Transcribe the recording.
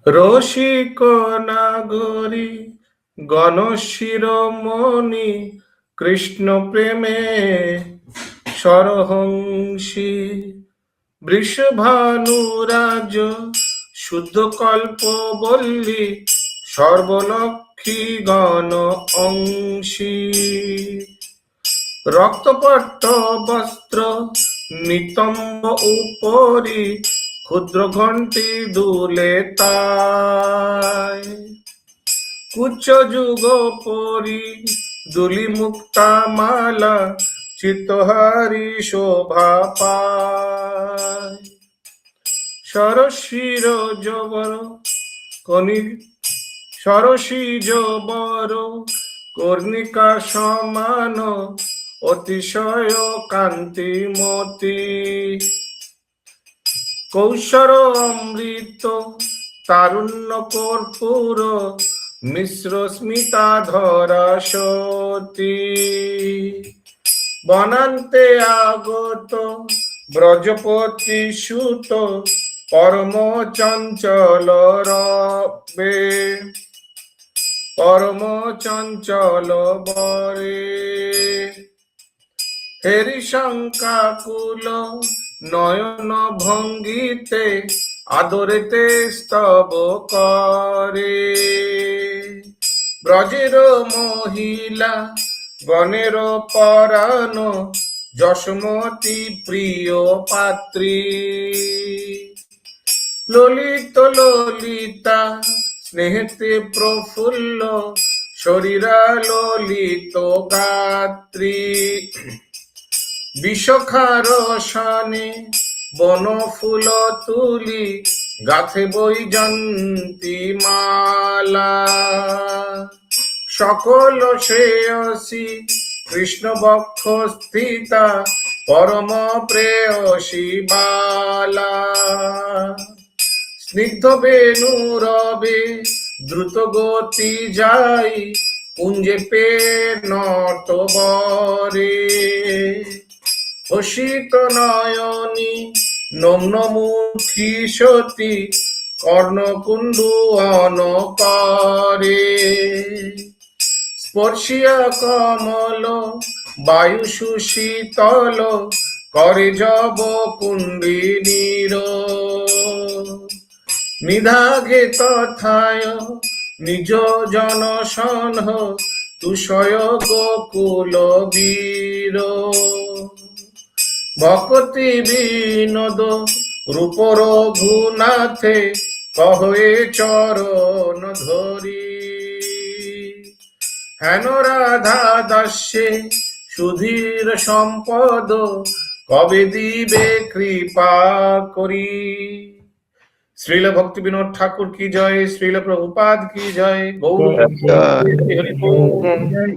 রসিক নাগরী গণশিরোমণি কৃষ্ণ প্রেমে সরহংসী বৃষভানুরাজ শুদ্ধ কল্প বল্লী সর্বলক্ষী গণ অংশী রক্তপট্ট বস্ত্র নিতম্ব উপরি ক্ষুদ্র ঘণ্টি দুলে তাই কুচ যুগ পরি দুলি মুক্তা মালা চিত্তহারি শোভা পায় সরসির জবর কনি সরসী জবর কর্ণিকা সমান অতিশয় কান্তিমতী কৌশর অমৃত তারুণ্য কর্পূর মিশ্র স্মিতা ধরা সতী বনান্তে আগত ব্রজপতি সুত পরম চঞ্চল রবে পরম চঞ্চল বরে হেরি শঙ্কাকুল নয়ন ভঙ্গিতে আদরেতে স্তব করে ব্রজের মহিলা গণের পরাণ যশমতী প্রিয় পাত্রী ললিত ললিতা স্নেহেতে প্রফুল্ল শরীরা ললিত গাত্রী বিষখার সনে বন ফুল তুলি গাথে বৈজন্তী মালা সকল শ্রেয়সী কৃষ্ণ বক্ষ স্থিতা পরম প্রেয়সী বালা স্নিগ্ধ বেণু রবে দ্রুত গতি যাই কুঞ্জে পে নত বরে হসিত নয়নী নম্নমুখী সতী কর্ণকুণ্ডুয়ন করে স্পর্শিয়া কমল বায়ু সুশীতল করে জব কুণ্ডিনীর নিধাঘে তথায় নিজ জনসন তুষয় গোকুল বীর ভকতি বিনোদ রূপ রঘুনাথে কহে চরণ ধরি হেন রাধা দাস্যে সুধীর সম্পদ কবে দিবে কৃপা করি। শ্রীল ভক্তি বিনোদ ঠাকুর কি জয়, শ্রীল প্রভুপাদ কি জয়, গৌর হরি বল।